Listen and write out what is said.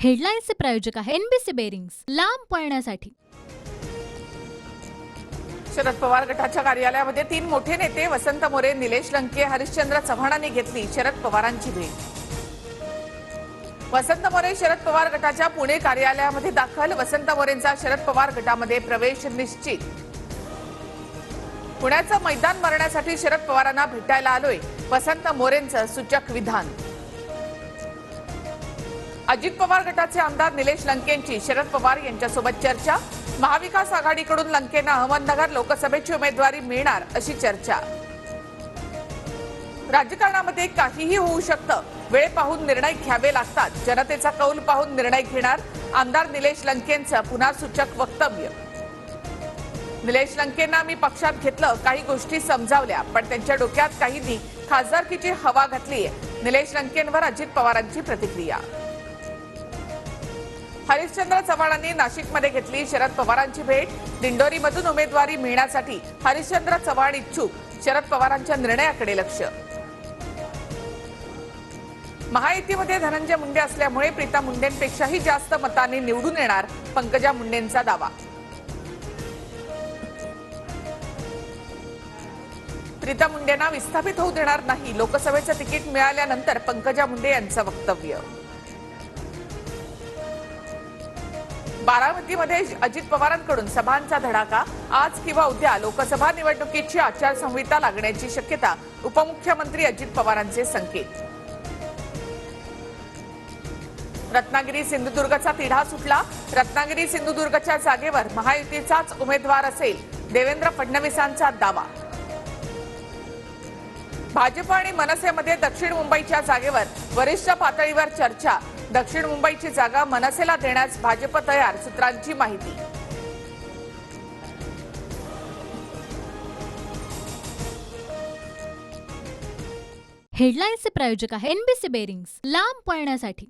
हेडलाईन्सचे प्रायोजक आहे NBC bearings, लांब पळण्यासाठी। शरद पवार गटाच्या कार्यालयामध्ये 3 मोठे नेते वसंत मोरे, निलेश लंके, हरिश्चंद्र चव्हाणांनी घेतली शरद पवारांची भेट। वसंत मोरे शरद पवार गटाच्या पुणे कार्यालयामध्ये दाखल। वसंत मोरेंचा शरद पवार गटामध्ये प्रवेश निश्चित। पुण्याचं मैदान मारण्यासाठी शरद पवारांना भेटायला आलोय, वसंत मोरेंचं सूचक विधान। अजित पवार गटाचे आमदार निलेश लंकेंची शरद पवार यांच्यासोबत चर्चा। महाविकास आघाडीकडून लंकेंना अहमदनगर लोकसभेची उमेदवारी मिळणार अशी चर्चा। राजकारणामध्ये काहीही होऊ शकतं, वेळ पाहून निर्णय घ्यावे लागतात, जनतेचा कौल पाहून निर्णय घेणार, आमदार निलेश लंकेंचं पुन्हा सूचक वक्तव्य। निलेश लंकेंना मी पक्षात घेतलं, काही गोष्टी समजावल्या, पण त्यांच्या डोक्यात काहींनी खासदारकीची हवा घातली। निलेश लंकेंवर अजित पवारांची प्रतिक्रिया। हरिश्चंद्र चव्हाणांनी नाशिकमध्ये घेतली शरद पवारांची भेट। दिंडोरीमधून उमेदवारी मिळण्यासाठी हरिश्चंद्र चव्हाण इच्छुक, शरद पवारांच्या निर्णयाकडे लक्ष। महायुतीमध्ये धनंजय मुंडे असल्यामुळे प्रीतम मुंडेंपेक्षाही जास्त मतांनी निवडून येणार, पंकजा मुंडेंचा दावा। प्रीतम मुंडेंना विस्थापित होऊ देणार नाही, लोकसभेचं तिकीट मिळाल्यानंतर पंकजा मुंडे यांचं वक्तव्य। बारामतीमध्ये अजित पवारांकडून सभांचा धडाका। आज किंवा उद्या लोकसभा निवडणुकीची आचारसंहिता लागण्याची शक्यता, उपमुख्यमंत्री अजित पवारांचे संकेत। रत्नागिरी सिंधुदुर्गचा तिढा सुटला। रत्नागिरी सिंधुदुर्गच्या जागेवर महायुतीचाच उमेदवार असेल, देवेंद्र फडणवीसांचा दावा। भाजप आणि मनसेमध्ये दक्षिण मुंबईच्या जागेवर वरिष्ठ पातळीवर चर्चा। दक्षिण मुंबईची जागा मनसेला देण्यास भाजप तयार, सूत्रांची माहिती। हेडलाईन्सचे प्रायोजक आहे एनबीसी बेरिंग्स, लांब पळण्यासाठी।